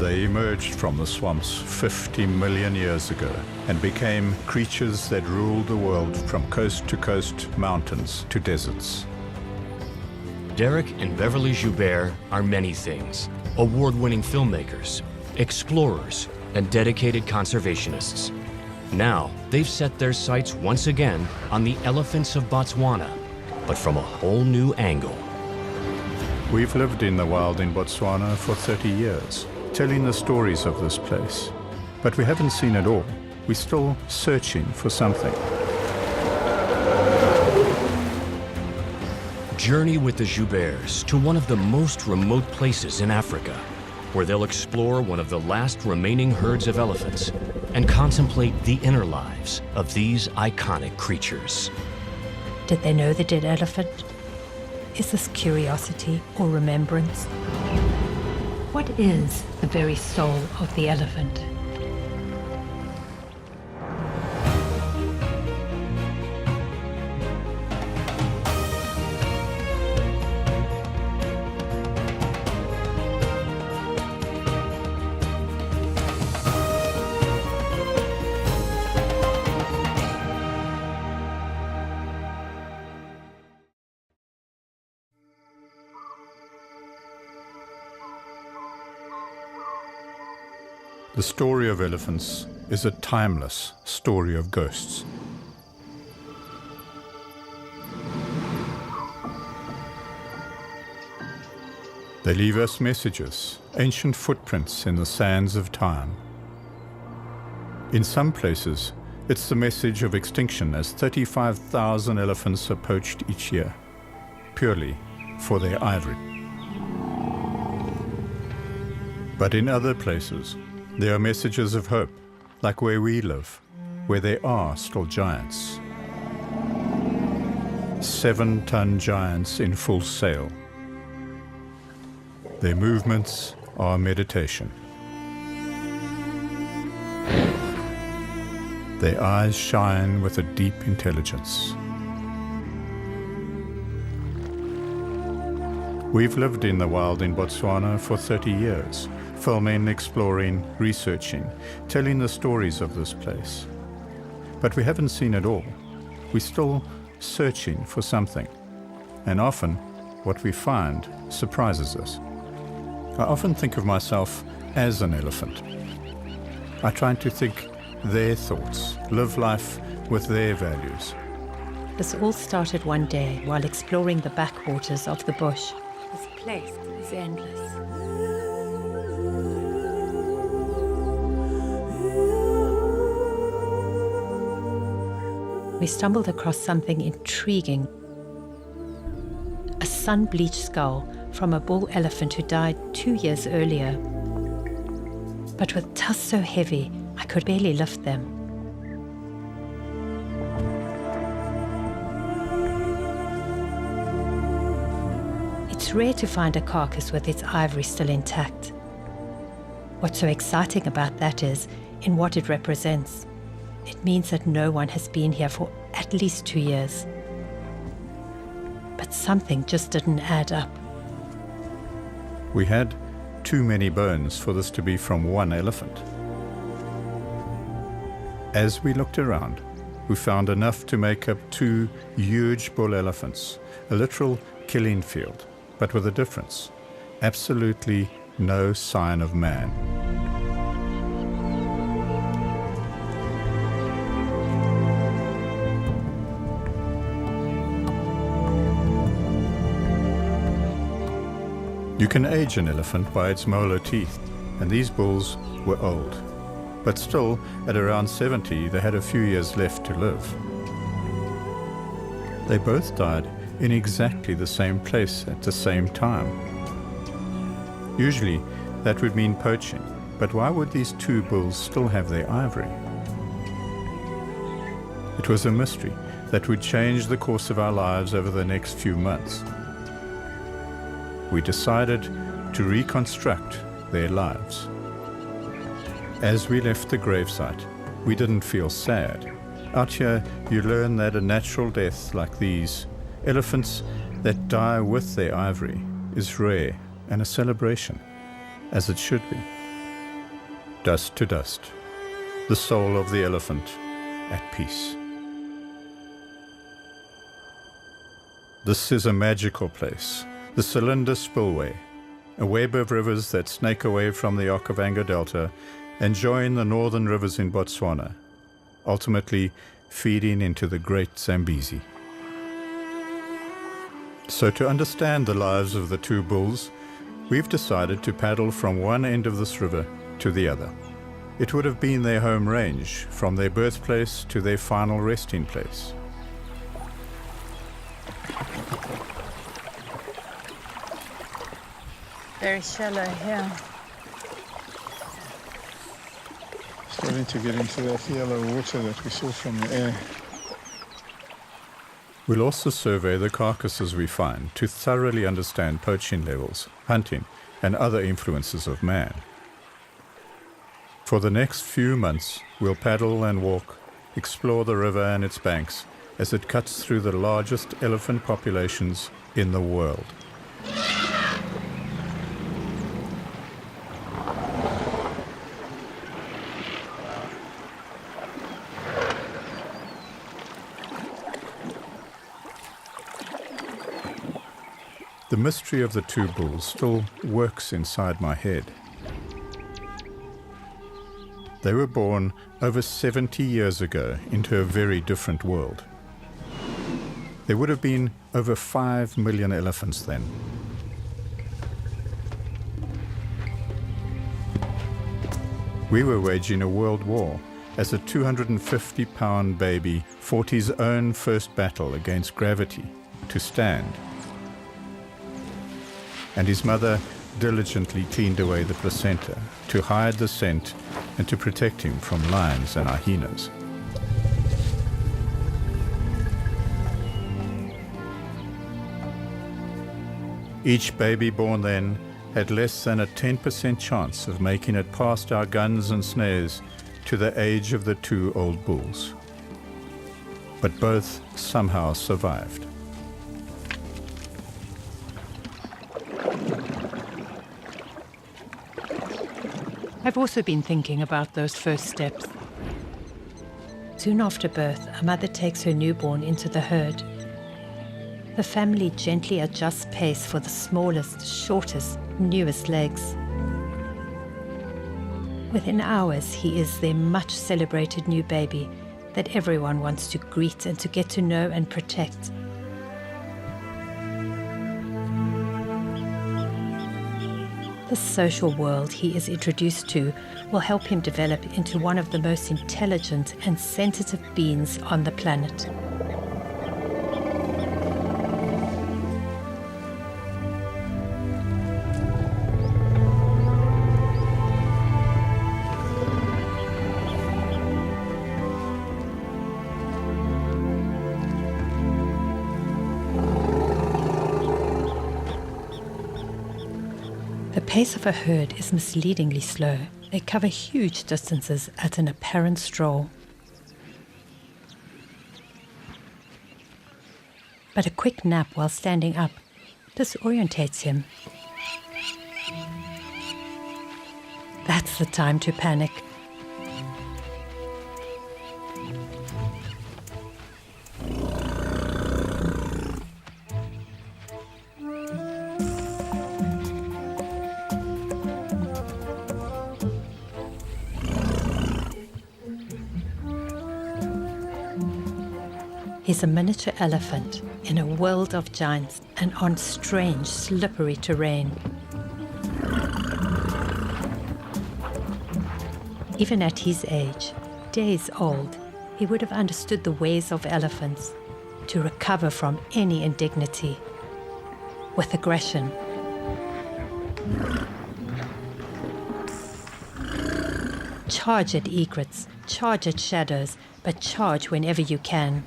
They emerged from the swamps 50 million years ago and became creatures that ruled the world from coast to coast, mountains to deserts. Derek and Beverly Joubert are many things: award-winning filmmakers, explorers, and dedicated conservationists. Now, they've set their sights once again on the elephants of Botswana, but from a whole new angle. We've lived in the wild in Botswana for 30 years, telling the stories of this place. But we haven't seen it all. We're still searching for something. Journey with the Jouberts to one of the most remote places in Africa, where they'll explore one of the last remaining herds of elephants and contemplate the inner lives of these iconic creatures. Did they know the dead elephant? Is this curiosity or remembrance? What is the very soul of the elephant? The story of elephants is a timeless story of ghosts. They leave us messages, ancient footprints in the sands of time. In some places, it's the message of extinction, as 35,000 elephants are poached each year, purely for their ivory. But in other places, there are messages of hope, like where we live, where there are still giants. 7-ton giants in full sail. Their movements are meditation. Their eyes shine with a deep intelligence. We've lived in the wild in Botswana for 30 years, filming, exploring, researching, telling the stories of this place. But we haven't seen it all. We're still searching for something. And often, what we find surprises us. I often think of myself as an elephant. I try to think their thoughts, live life with their values. This all started one day while exploring the backwaters of the bush. This place is endless. We stumbled across something intriguing. A sun-bleached skull from a bull elephant who died 2 years earlier. But with tusks so heavy, I could barely lift them. It's rare to find a carcass with its ivory still intact. What's so exciting about that is in what it represents. It means that no one has been here for at least 2 years. But something just didn't add up. We had too many bones for this to be from one elephant. As we looked around, we found enough to make up 2 huge bull elephants, a literal killing field, but with a difference: absolutely no sign of man. You can age an elephant by its molar teeth, and these bulls were old. But still, at around 70, they had a few years left to live. They both died in exactly the same place at the same time. Usually, that would mean poaching, but why would these 2 bulls still have their ivory? It was a mystery that would change the course of our lives over the next few months. We decided to reconstruct their lives. As we left the gravesite, we didn't feel sad. Out here, you learn that a natural death like these, elephants that die with their ivory, is rare and a celebration, as it should be. Dust to dust. The soul of the elephant at peace. This is a magical place, the Selinda Spillway, a web of rivers that snake away from the Okavango Delta and join the northern rivers in Botswana, ultimately feeding into the Great Zambezi. So to understand the lives of the two bulls, we've decided to paddle from one end of this river to the other. It would have been their home range, from their birthplace to their final resting place. Very shallow here. Starting to get into that yellow water that we saw from the air. We'll also survey the carcasses we find to thoroughly understand poaching levels, hunting, and other influences of man. For the next few months, we'll paddle and walk, explore the river and its banks as it cuts through the largest elephant populations in the world. The mystery of the two bulls still works inside my head. They were born over 70 years ago into a very different world. There would have been over 5 million elephants then. We were waging a world war as a 250-pound baby fought his own first battle against gravity to stand. And his mother diligently cleaned away the placenta to hide the scent and to protect him from lions and hyenas. Each baby born then had less than a 10% chance of making it past our guns and snares to the age of the two old bulls. But both somehow survived. I've also been thinking about those first steps. Soon after birth, a mother takes her newborn into the herd. The family gently adjusts pace for the smallest, shortest, newest legs. Within hours, he is their much celebrated new baby that everyone wants to greet and to get to know and protect. The social world he is introduced to will help him develop into one of the most intelligent and sensitive beings on the planet. The pace of a herd is misleadingly slow. They cover huge distances at an apparent stroll. But a quick nap while standing up disorientates him. That's the time to panic. He's a miniature elephant in a world of giants and on strange, slippery terrain. Even at his age, days old, he would have understood the ways of elephants to recover from any indignity with aggression. Charge at egrets, charge at shadows, but charge whenever you can.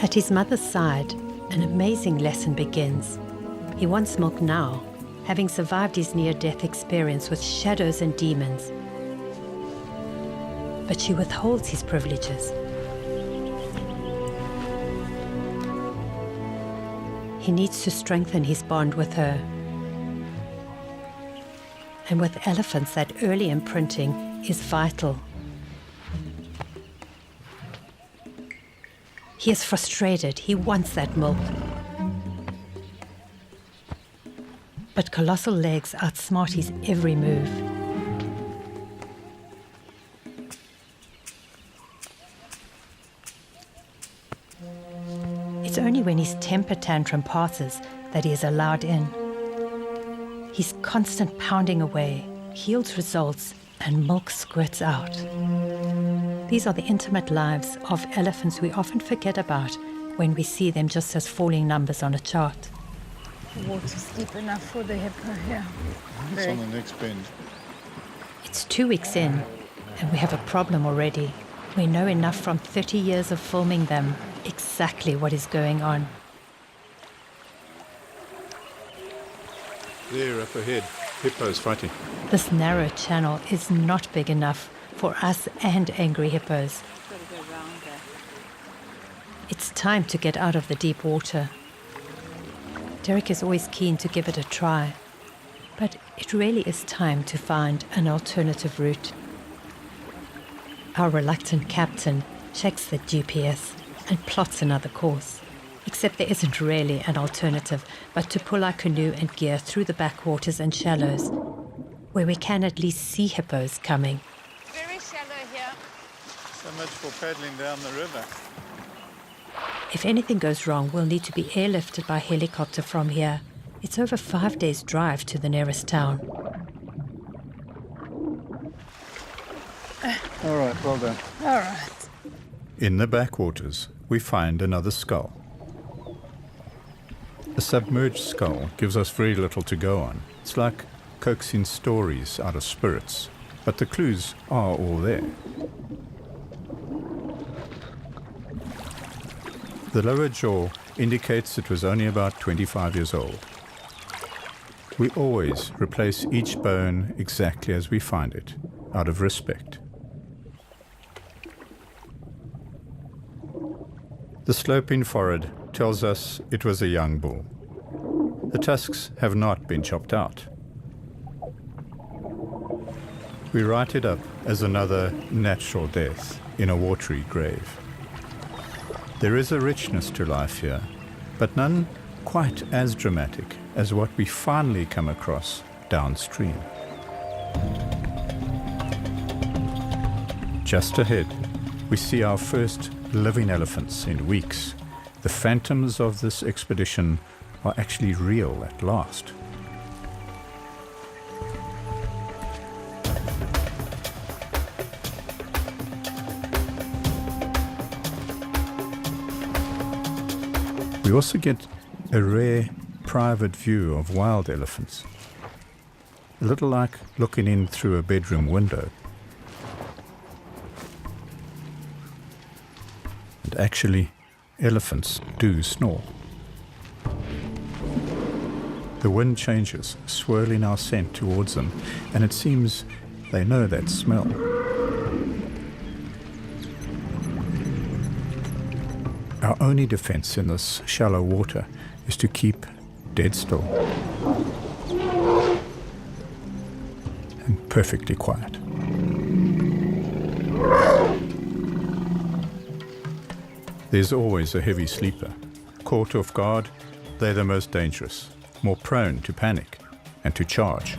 At his mother's side, an amazing lesson begins. He wants milk now, having survived his near-death experience with shadows and demons. but she withholds his privileges. He needs to strengthen his bond with her. And with elephants, that early imprinting is vital. He is frustrated. He wants that milk. But colossal legs outsmart his every move. It's only when his temper tantrum passes that he is allowed in. His constant pounding away yields results and milk squirts out. These are the intimate lives of elephants we often forget about when we see them just as falling numbers on a chart. The water's deep enough for the hippo here. It's on the next bend. It's 2 weeks in, and we have a problem already. We know enough from 30 years of filming them exactly what is going on. There, up ahead, hippos fighting. This narrow channel is not big enough for us and angry hippos. Gotta go round there. It's time to get out of the deep water. Derek is always keen to give it a try, but it really is time to find an alternative route. Our reluctant captain checks the GPS and plots another course, except there isn't really an alternative but to pull our canoe and gear through the backwaters and shallows, where we can at least see hippos coming. Very shallow here. So much for paddling down the river. If anything goes wrong, we'll need to be airlifted by helicopter from here. It's over 5 days' drive to the nearest town. All right, well done. All right. In the backwaters, we find another skull. A submerged skull gives us very little to go on. It's like coaxing stories out of spirits, but the clues are all there. The lower jaw indicates it was only about 25 years old. We always replace each bone exactly as we find it, out of respect. The sloping forehead tells us it was a young bull. The tusks have not been chopped out. We write it up as another natural death in a watery grave. There is a richness to life here, but none quite as dramatic as what we finally come across downstream. Just ahead, we see our first living elephants in weeks. The phantoms of this expedition are actually real at last. We also get a rare private view of wild elephants, a little like looking in through a bedroom window. And actually, elephants do snore. The wind changes, swirling our scent towards them, and it seems they know that smell. Our only defense in this shallow water is to keep dead still and perfectly quiet. There's always a heavy sleeper. Caught off guard, they're the most dangerous, more prone to panic and to charge.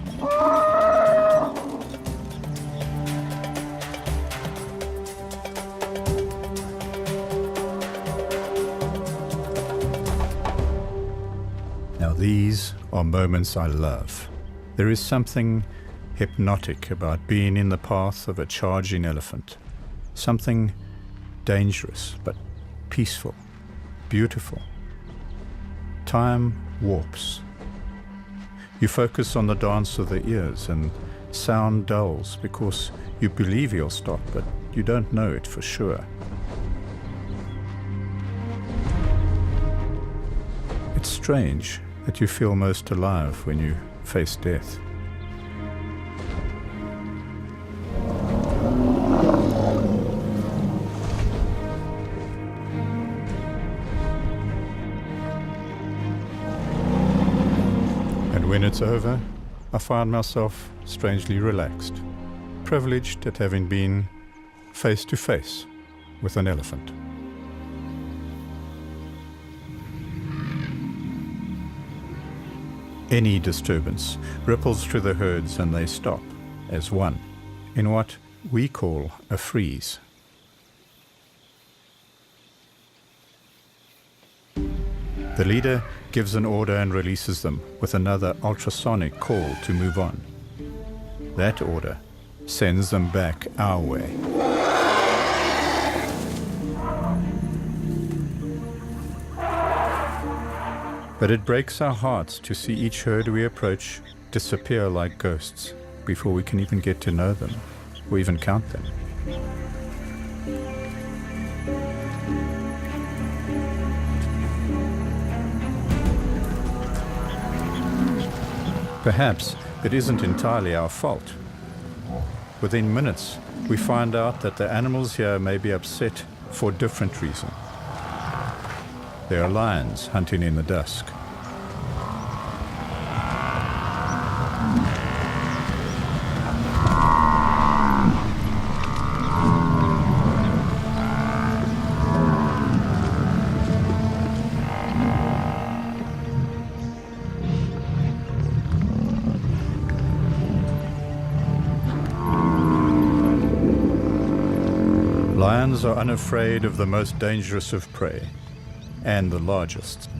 Now these are moments I love. There is something hypnotic about being in the path of a charging elephant. Something dangerous but peaceful, beautiful. Time warps. You focus on the dance of the ears and sound dulls because you believe he'll stop, but you don't know it for sure. It's strange that you feel most alive when you face death. when it's over, I find myself strangely relaxed, privileged at having been face to face with an elephant. Any disturbance ripples through the herds and they stop as one in what we call a freeze. The leader gives an order and releases them with another ultrasonic call to move on. That order sends them back our way. But it breaks our hearts to see each herd we approach disappear like ghosts before we can even get to know them or even count them. Perhaps it isn't entirely our fault. Within minutes, we find out that the animals here may be upset for a different reason. There are lions hunting in the dusk. Lions are unafraid of the most dangerous of prey, and the largest.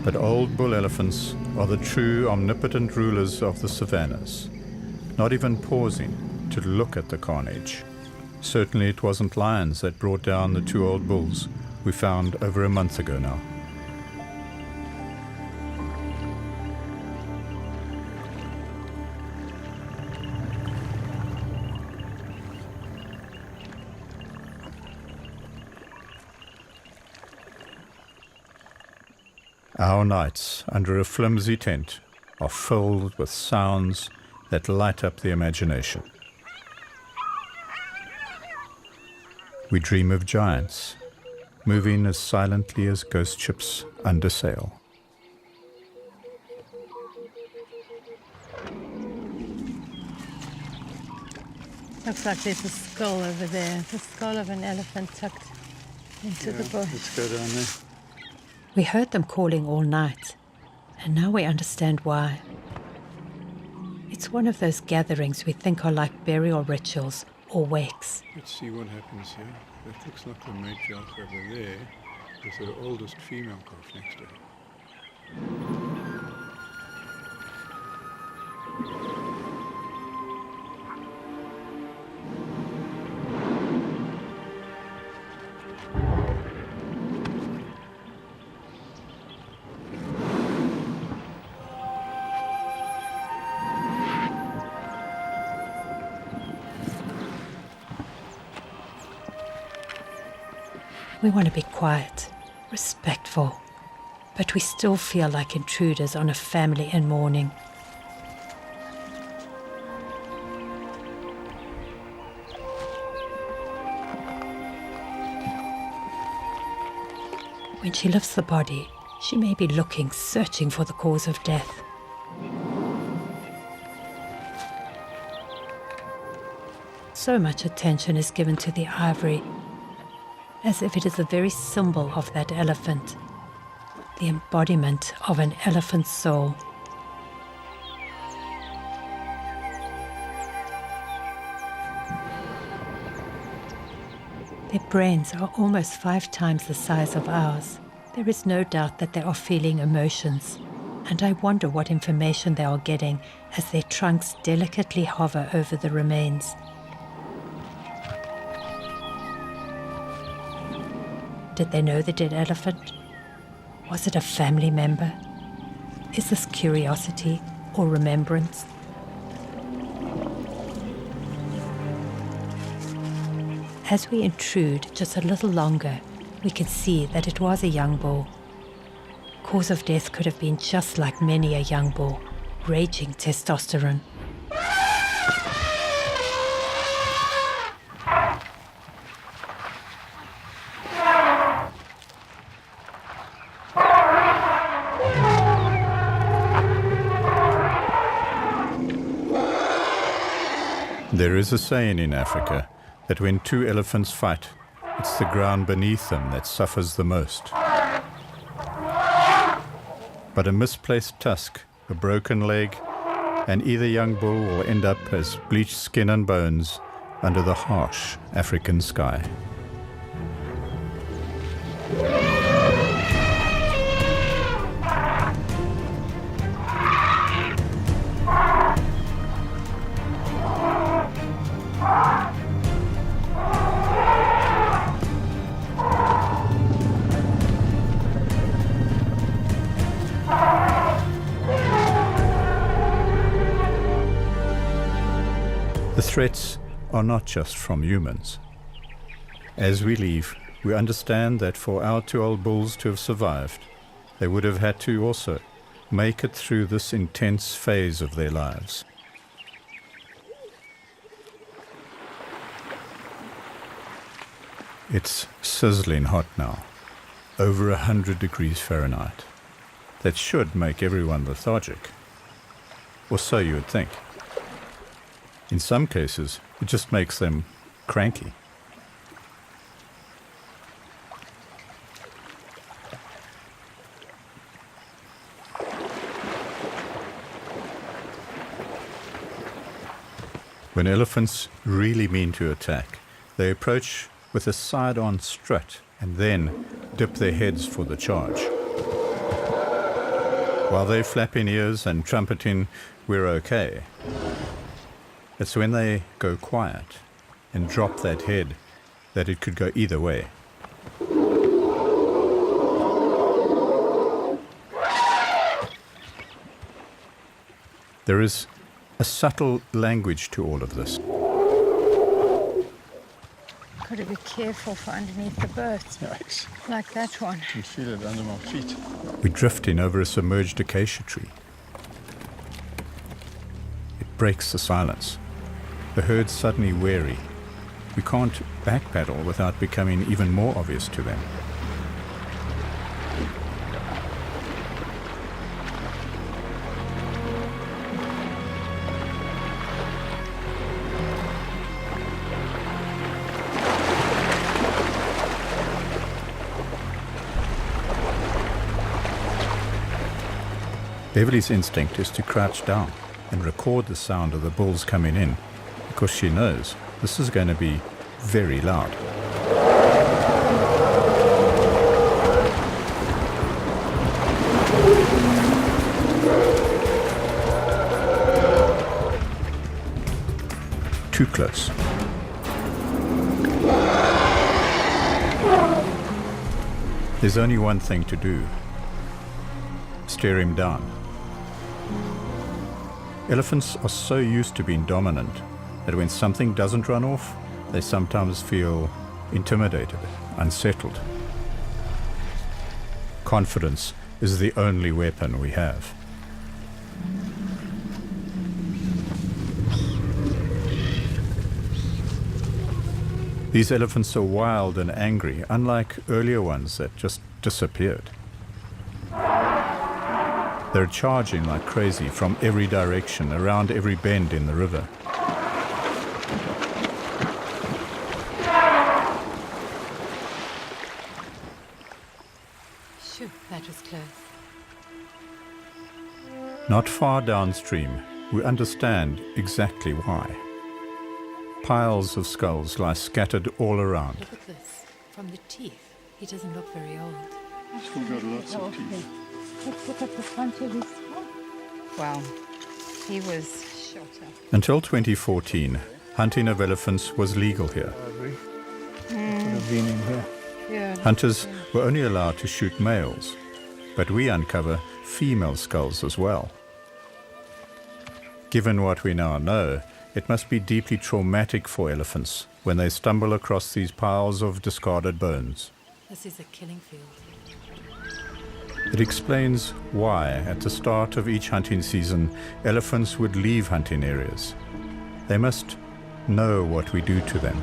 But old bull elephants are the true omnipotent rulers of the savannas, not even pausing to look at the carnage. Certainly it wasn't lions that brought down the 2 old bulls we found over a month ago now. Our nights under a flimsy tent are filled with sounds that light up the imagination. We dream of giants, moving as silently as ghost ships under sail. Looks like there's a skull over there. The skull of an elephant tucked into the bush. Let's go down there. We heard them calling all night, and now we understand why. It's one of those gatherings we think are like burial rituals or wakes. Let's see what happens here. That looks like the matriarch over there with her oldest female calf next to her. We want to be quiet, respectful, but we still feel like intruders on a family in mourning. When she lifts the body, she may be looking, searching for the cause of death. So much attention is given to the ivory, as if it is the very symbol of that elephant, the embodiment of an elephant's soul. Their brains are almost 5 times the size of ours. There is no doubt that they are feeling emotions, and I wonder what information they are getting as their trunks delicately hover over the remains. Did they know the dead elephant? Was it a family member? Is this curiosity or remembrance? As we intrude just a little longer, we can see that it was a young bull. Cause of death could have been just like many a young bull, raging testosterone. There is a saying in Africa that when two elephants fight, it's the ground beneath them that suffers the most. But a misplaced tusk, a broken leg, and either young bull will end up as bleached skin and bones under the harsh African sky. The threats are not just from humans. As we leave, we understand that for our two old bulls to have survived, they would have had to also make it through this intense phase of their lives. It's sizzling hot now, over 100 degrees Fahrenheit. That should make everyone lethargic, or so you would think. In some cases, it just makes them cranky. When elephants really mean to attack, they approach with a side-on strut and then dip their heads for the charge. While they flap in ears and trumpeting, "We're okay," it's when they go quiet and drop that head that it could go either way. There is a subtle language to all of this. Got to be careful for underneath the boat, Yikes. like that one. I can feel it under my feet. We're drifting over a submerged acacia tree. It breaks the silence. The herd's suddenly wary. We can't backpedal without becoming even more obvious to them. Beverly's instinct is to crouch down and record the sound of the bulls coming in, because she knows this is going to be very loud. Too close. There's only one thing to do. Stare him down. Elephants are so used to being dominant that when something doesn't run off, they sometimes feel intimidated, unsettled. Confidence is the only weapon we have. These elephants are wild and angry, unlike earlier ones that just disappeared. They're charging like crazy from every direction, around every bend in the river. Phew, that was close. Not far downstream, we understand exactly why. Piles of skulls lie scattered all around. Look at this. From the teeth, he doesn't look very old. Still got lots of teeth. Let's look at the front of his skull. Wow, he was shot up. Until 2014, hunting of elephants was legal here. Could have been in here. Yeah. Hunters were only allowed to shoot males, but we uncover female skulls as well. Given what we now know, it must be deeply traumatic for elephants when they stumble across these piles of discarded bones. This is a killing field. It explains why, at the start of each hunting season, elephants would leave hunting areas. They must know what we do to them.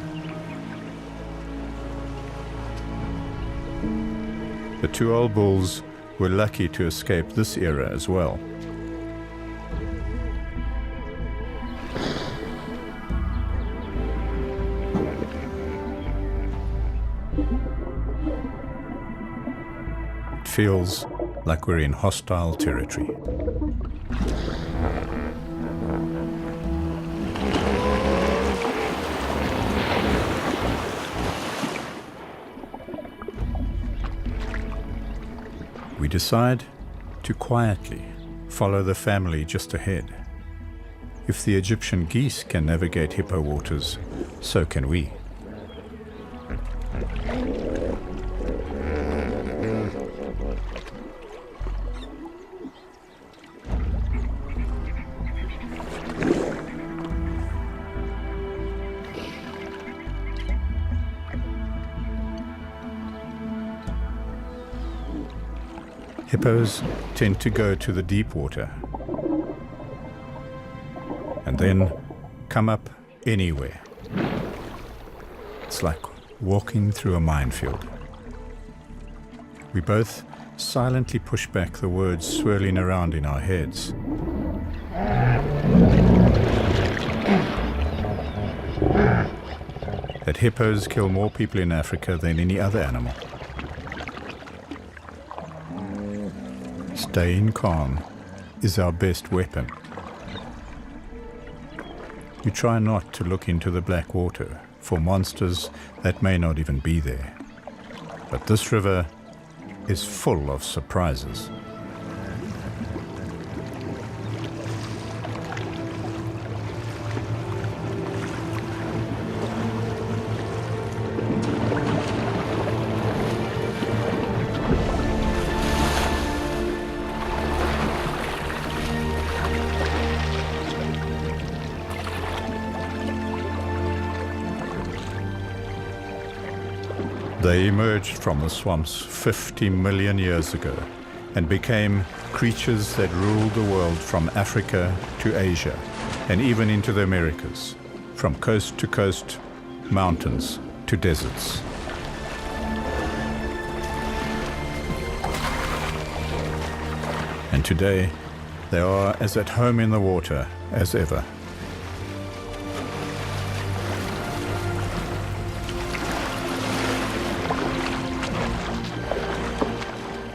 The two old bulls were lucky to escape this era as well. feels like we're in hostile territory. We decide to quietly follow the family just ahead. If the Egyptian geese can navigate hippo waters, so can we. Hippos tend to go to the deep water and then come up anywhere. It's like walking through a minefield. We both silently push back the words swirling around in our heads. That hippos kill more people in Africa than any other animal. Staying calm is our best weapon. We try not to look into the black water for monsters that may not even be there. But this river is full of surprises. They emerged from the swamps 50 million years ago and became creatures that ruled the world from Africa to Asia and even into the Americas, from coast to coast, mountains to deserts. And today, they are as at home in the water as ever.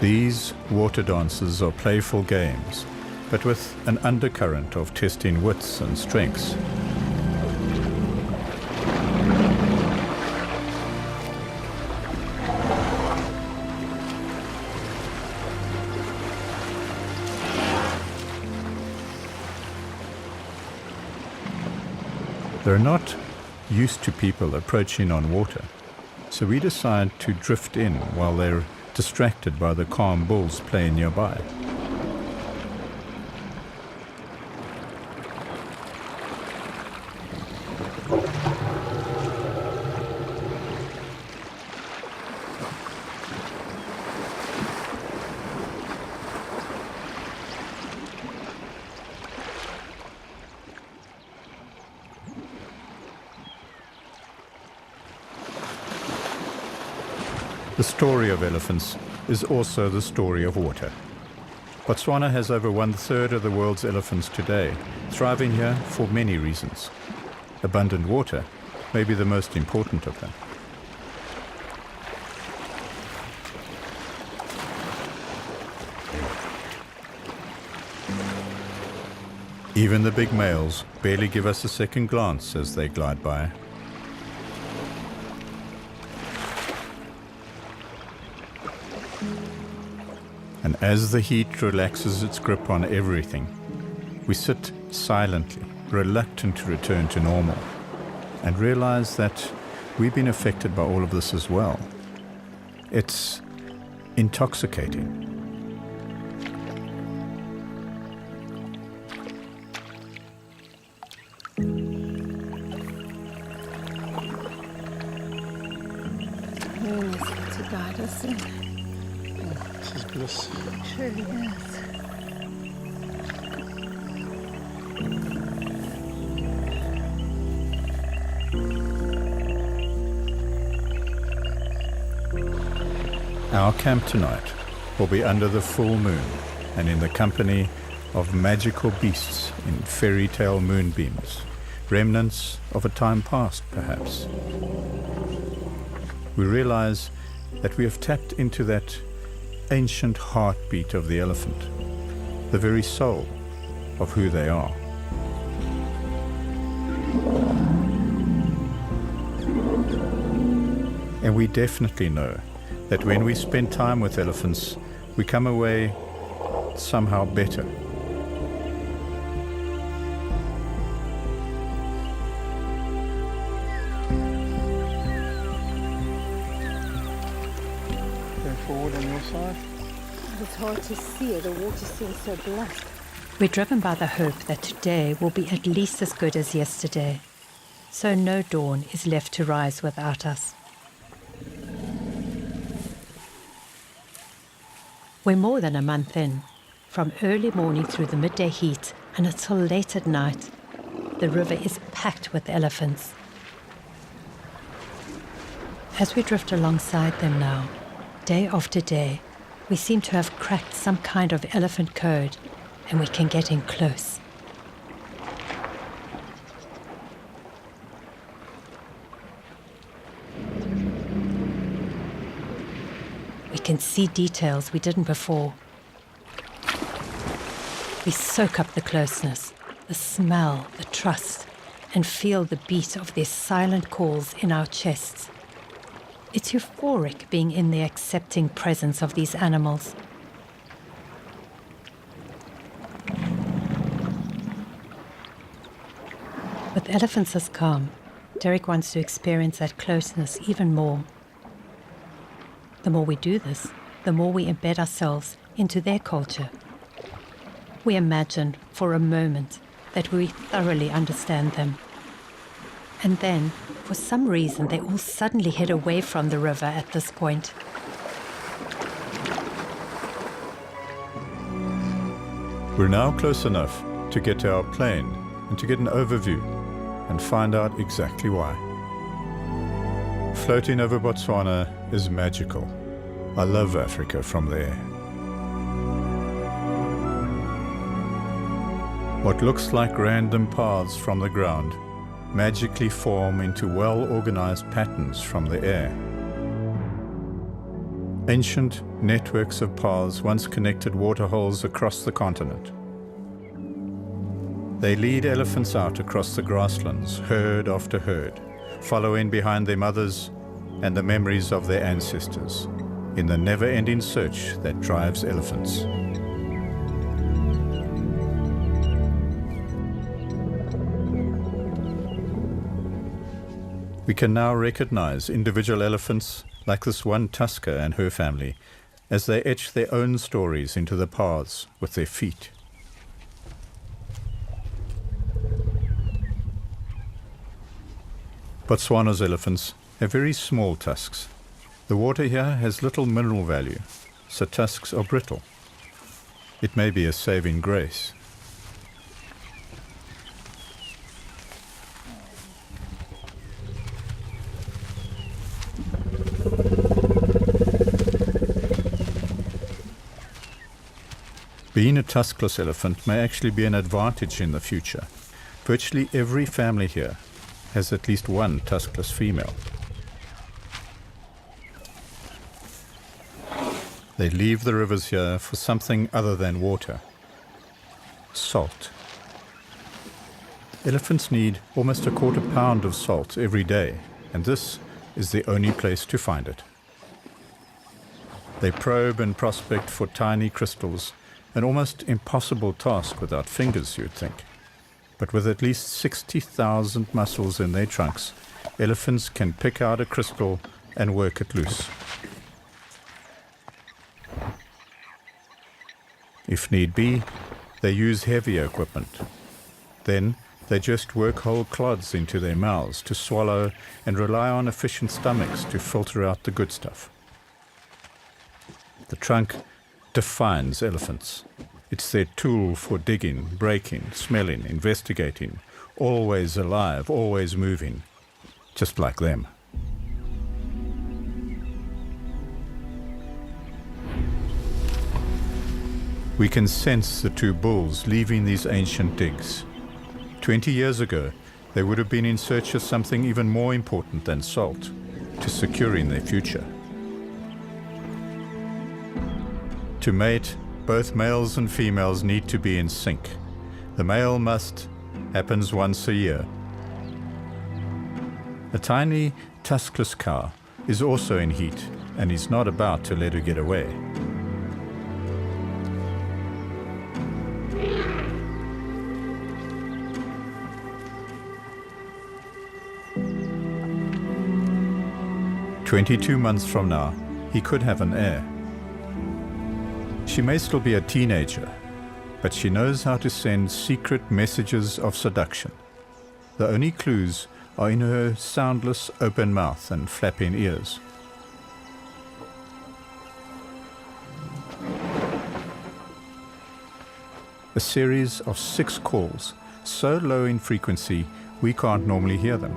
These water dances are playful games, but with an undercurrent of testing wits and strengths. They're not used to people approaching on water, so we decide to drift in while they're distracted by the calm bulls playing nearby. The story of elephants is also the story of water. Botswana has over 1/3 of the world's elephants today, thriving here for many reasons. Abundant water may be the most important of them. Even the big males barely give us a second glance as they glide by. And as the heat relaxes its grip on everything, we sit silently, reluctant to return to normal, and realize that we've been affected by all of this as well. It's intoxicating. To guide us in. This is bliss. It truly is. Our camp tonight will be under the full moon and in the company of magical beasts in fairy tale moonbeams, remnants of a time past, perhaps. We realize that we have tapped into that ancient heartbeat of the elephant, the very soul of who they are. And we definitely know that when we spend time with elephants, we come away somehow better. Go forward on your side. It's hard to see. The water seems so black. We're driven by the hope that today will be at least as good as yesterday, so no dawn is left to rise without us. We're more than a month in. From early morning through the midday heat and until late at night, the river is packed with elephants. As we drift alongside them now, day after day, we seem to have cracked some kind of elephant code, and we can get in close. We can see details we didn't before. We soak up the closeness, the smell, the trust, and feel the beat of their silent calls in our chests. It's euphoric being in the accepting presence of these animals. With elephants as calm, Derek wants to experience that closeness even more. The more we do this, the more we embed ourselves into their culture. We imagine for a moment that we thoroughly understand them. And then, for some reason, they all suddenly head away from the river at this point. We're now close enough to get to our plane and to get an overview and find out exactly why. Floating over Botswana is magical. I love Africa from there. What looks like random paths from the ground magically form into well-organized patterns from the air. Ancient networks of paths once connected waterholes across the continent. They lead elephants out across the grasslands, herd after herd, following behind their mothers and the memories of their ancestors, in the never-ending search that drives elephants. We can now recognize individual elephants, like this one Tusker and her family, as they etch their own stories into the paths with their feet. Botswana's elephants have very small tusks. The water here has little mineral value, so tusks are brittle. It may be a saving grace. Being a tuskless elephant may actually be an advantage in the future. Virtually every family here has at least one tuskless female. They leave the rivers here for something other than water. Salt. Elephants need almost 1/4 pound of salt every day, and this is the only place to find it. They probe and prospect for tiny crystals, an almost impossible task without fingers, you'd think. But with at least 60,000 muscles in their trunks, elephants can pick out a crystal and work it loose. If need be, they use heavier equipment. Then they just work whole clods into their mouths to swallow and rely on efficient stomachs to filter out the good stuff. The trunk defines elephants. It's their tool for digging, breaking, smelling, investigating, always alive, always moving, just like them. We can sense the two bulls leaving these ancient digs. 20 years ago, they would have been in search of something even more important than salt, to securing their future. To mate, both males and females need to be in sync. The male must happens once a year. A tiny tuskless cow is also in heat and is not about to let her get away. "22 months from now, he could have an heir. She may still be a teenager, but she knows how to send secret messages of seduction. The only clues are in her soundless open mouth and flapping ears. A series of 6 calls, so low in frequency we can't normally hear them.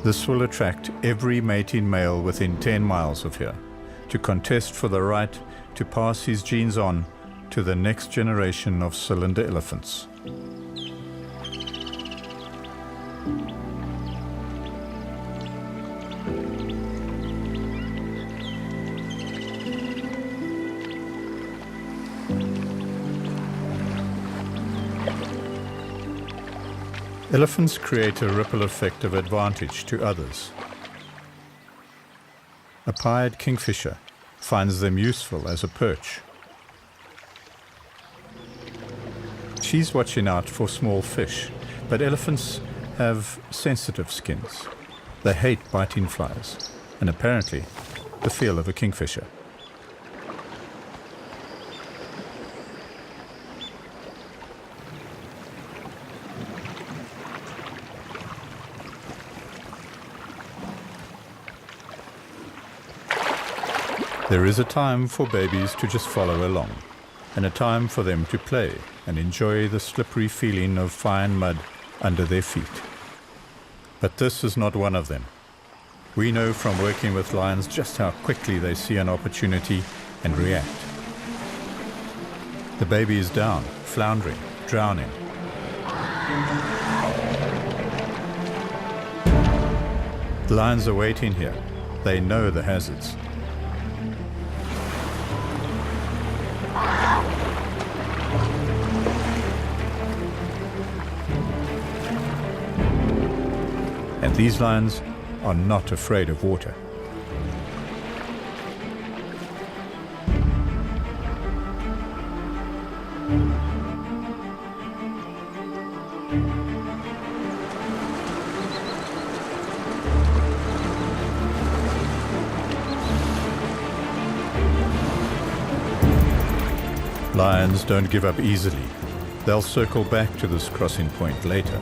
This will attract every mating male within 10 miles of here to contest for the right to pass his genes on to the next generation of cylinder elephants. Elephants create a ripple effect of advantage to others. A pied kingfisher finds them useful as a perch. She's watching out for small fish, but elephants have sensitive skins. They hate biting flies, and apparently the feel of a kingfisher. There is a time for babies to just follow along, and a time for them to play and enjoy the slippery feeling of fine mud under their feet. But this is not one of them. We know from working with lions just how quickly they see an opportunity and react. The baby is down, floundering, drowning. The lions are waiting here. They know the hazards. And these lions are not afraid of water. Lions don't give up easily. They'll circle back to this crossing point later.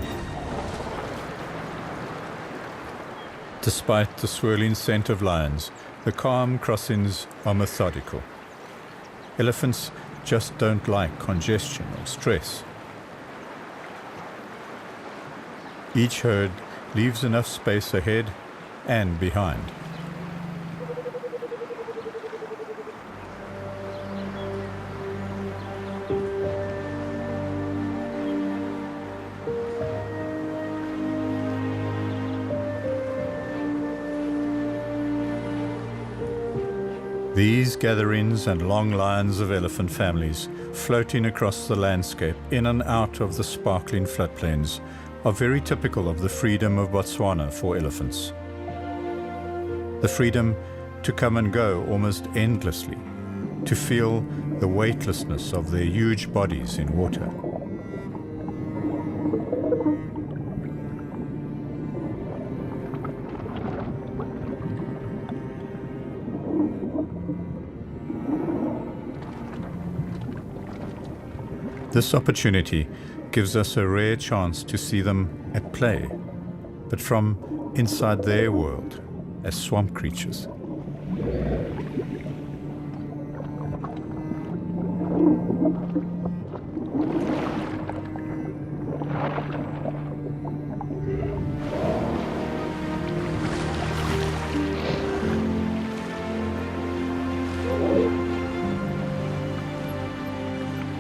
Despite the swirling scent of lions, the calm crossings are methodical. Elephants just don't like congestion or stress. Each herd leaves enough space ahead and behind. These gatherings and long lines of elephant families floating across the landscape in and out of the sparkling floodplains are very typical of the freedom of Botswana for elephants. The freedom to come and go almost endlessly, to feel the weightlessness of their huge bodies in water. This opportunity gives us a rare chance to see them at play, but from inside their world as swamp creatures.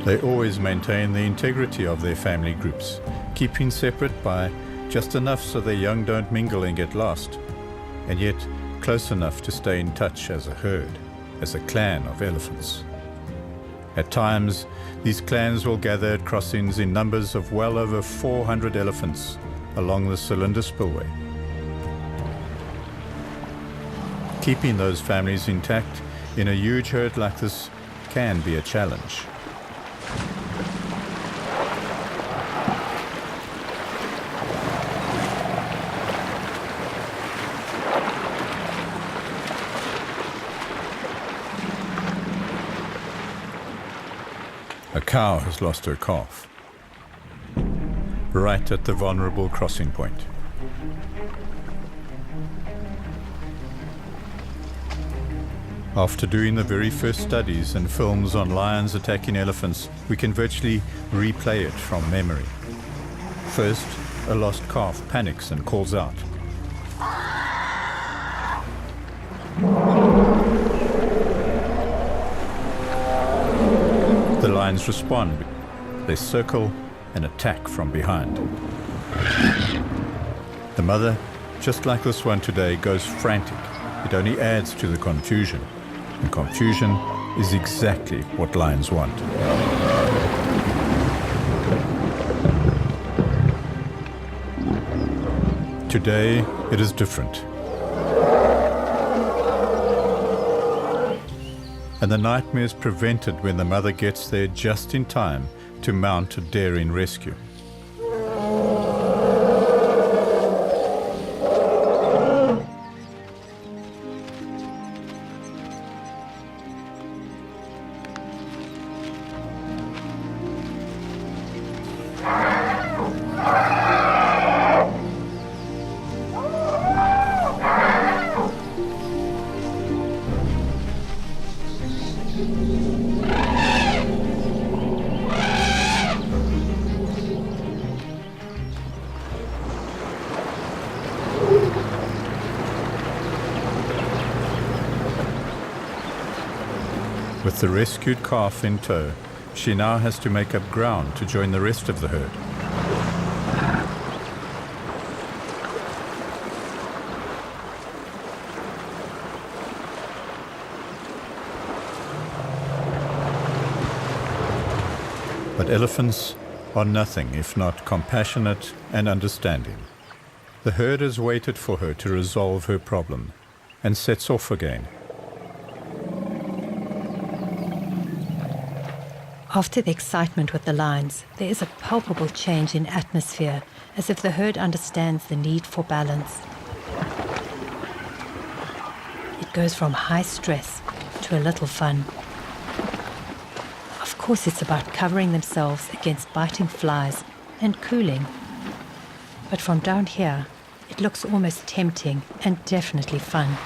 They always maintain the integrity of their family groups, keeping separate by just enough so their young don't mingle and get lost, and yet close enough to stay in touch as a herd. as a clan of elephants. At times, these clans will gather at crossings in numbers of well over 400 elephants along the Cylinder Spillway. Keeping those families intact in a huge herd like this can be a challenge. A cow has lost her calf, right at the vulnerable crossing point. After doing the very first studies and films on lions attacking elephants, we can virtually replay it from memory. First, a lost calf panics and calls out. The lions respond. They circle and attack from behind. The mother, just like this one today, goes frantic. It only adds to the confusion. And confusion is exactly what lions want. Today, it is different. And the nightmare is prevented when the mother gets there just in time to mount a daring rescue. With the rescued calf in tow, she now has to make up ground to join the rest of the herd. But elephants are nothing if not compassionate and understanding. The herd has waited for her to resolve her problem and sets off again. After the excitement with the lions, there is a palpable change in atmosphere, as if the herd understands the need for balance. It goes from high stress to a little fun. Of course, it's about covering themselves against biting flies and cooling. But from down here, it looks almost tempting and definitely fun.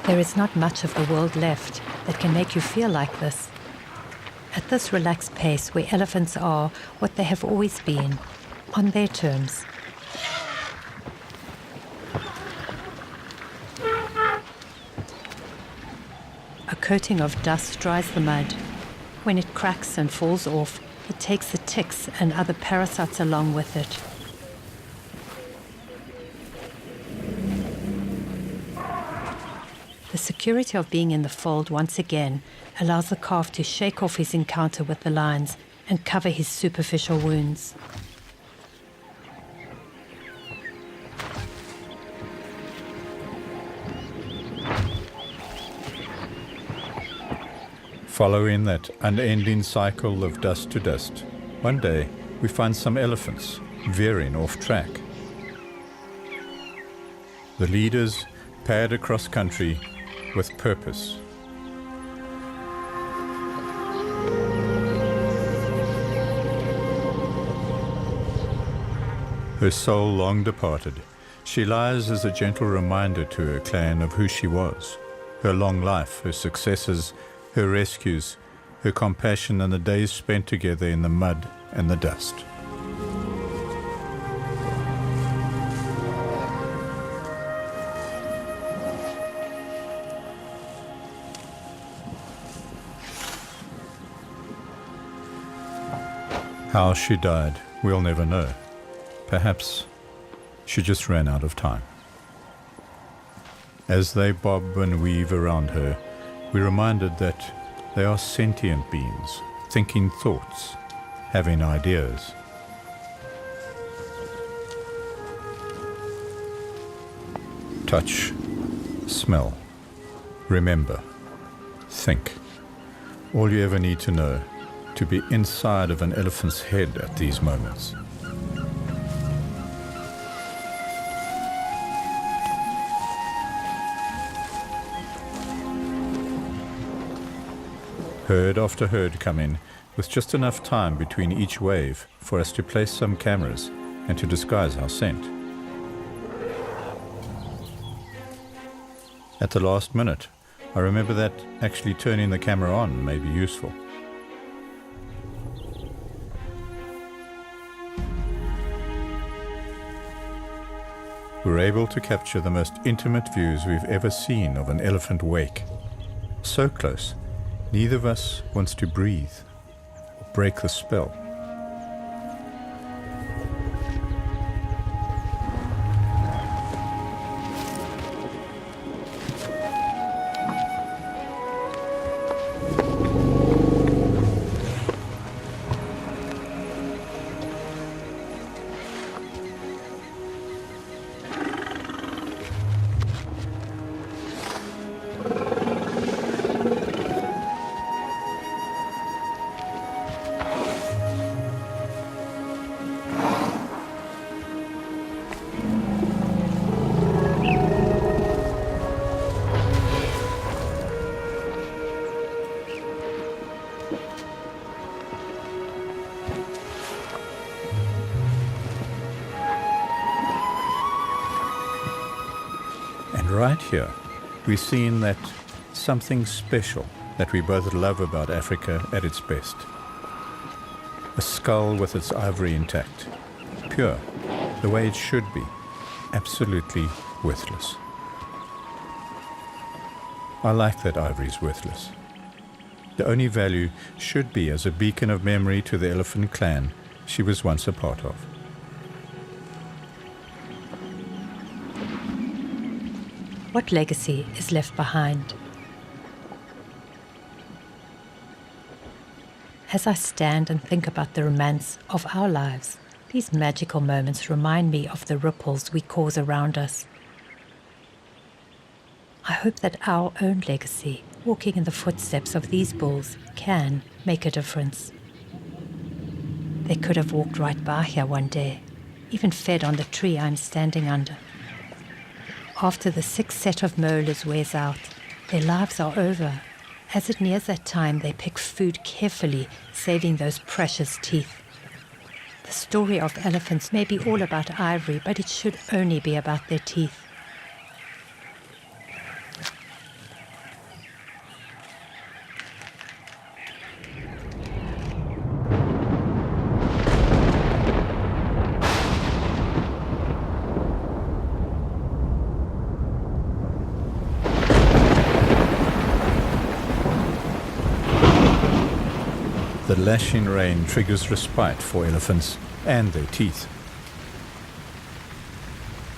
There is not much of the world left that can make you feel like this. At this relaxed pace where elephants are what they have always been, on their terms. A coating of dust dries the mud. When it cracks and falls off, it takes the ticks and other parasites along with it. The security of being in the fold once again allows the calf to shake off his encounter with the lions and cover his superficial wounds. Following that unending cycle of dust to dust, one day we find some elephants veering off track. The leaders pad across country with purpose. Her soul long departed, she lies as a gentle reminder to her clan of who she was, her long life, her successes, her rescues, her compassion, and the days spent together in the mud and the dust. How she died, we'll never know. Perhaps she just ran out of time. As they bob and weave around her, we're reminded that they are sentient beings, thinking thoughts, having ideas. Touch, smell, remember, think. All you ever need to know to be inside of an elephant's head at these moments. Herd after herd come in, with just enough time between each wave for us to place some cameras and to disguise our scent. At the last minute, I remember that actually turning the camera on may be useful. We're able to capture the most intimate views we've ever seen of an elephant wake. So close, neither of us wants to breathe or break the spell. Right here, we've seen that something special that we both love about Africa at its best. A skull with its ivory intact, pure, the way it should be, absolutely worthless. I like that ivory's worthless. The only value should be as a beacon of memory to the elephant clan she was once a part of. What legacy is left behind? As I stand and think about the romance of our lives, these magical moments remind me of the ripples we cause around us. I hope that our own legacy, walking in the footsteps of these bulls, can make a difference. They could have walked right by here one day, even fed on the tree I'm standing under. After the sixth set of molars wears out, their lives are over. As it nears that time, they pick food carefully, saving those precious teeth. The story of elephants may be all about ivory, but it should only be about their teeth. The lashing rain triggers respite for elephants and their teeth.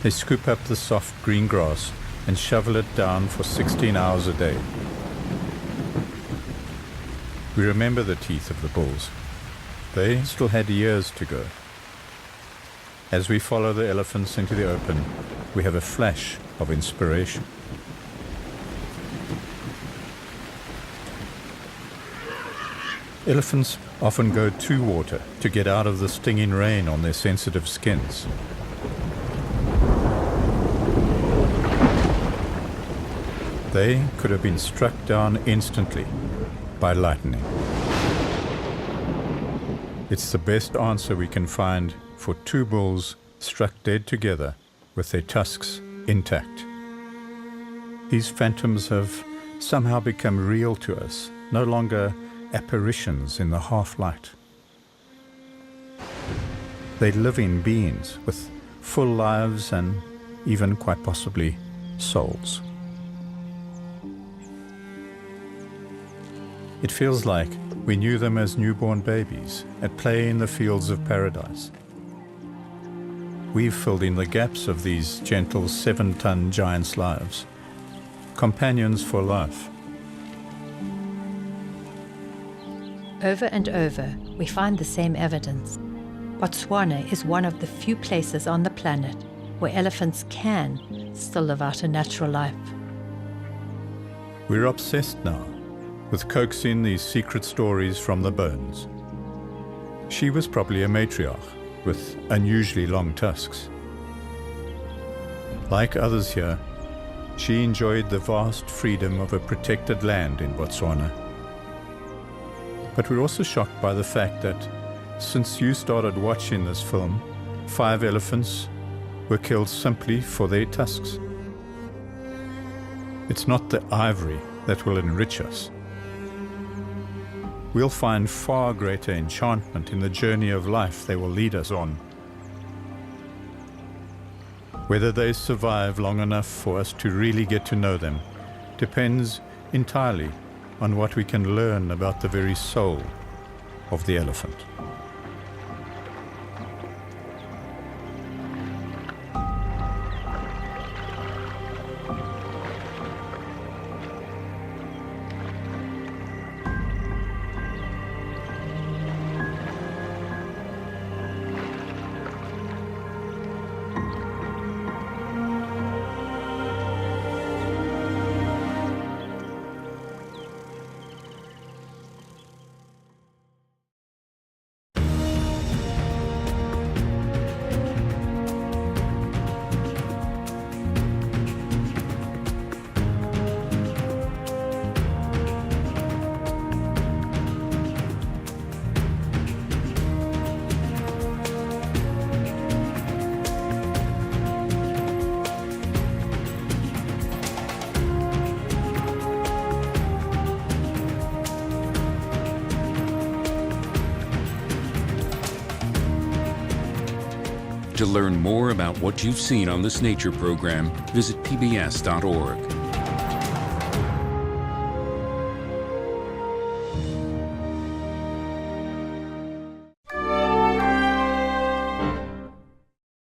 They scoop up the soft green grass and shovel it down for 16 hours a day. We remember the teeth of the bulls. They still had years to go. As we follow the elephants into the open, we have a flash of inspiration. Elephants often go to water to get out of the stinging rain on their sensitive skins. They could have been struck down instantly by lightning. It's the best answer we can find for two bulls struck dead together with their tusks intact. These phantoms have somehow become real to us, no longer apparitions in the half-light. They're living beings with full lives and even quite possibly souls. It feels like we knew them as newborn babies at play in the fields of paradise. we've filled in the gaps of these gentle 7-ton giants' lives. Companions for life. Over and over, we find the same evidence. Botswana is one of the few places on the planet where elephants can still live out a natural life. We're obsessed now with coaxing these secret stories from the bones. She was probably a matriarch with unusually long tusks. Like others here, she enjoyed the vast freedom of a protected land in Botswana. But we're also shocked by the fact that since you started watching this film, 5 elephants were killed simply for their tusks. It's not the ivory that will enrich us. We'll find far greater enchantment in the journey of life they will lead us on. Whether they survive long enough for us to really get to know them depends entirely on what we can learn about the very soul of the elephant. To learn more about what you've seen on this nature program, visit pbs.org.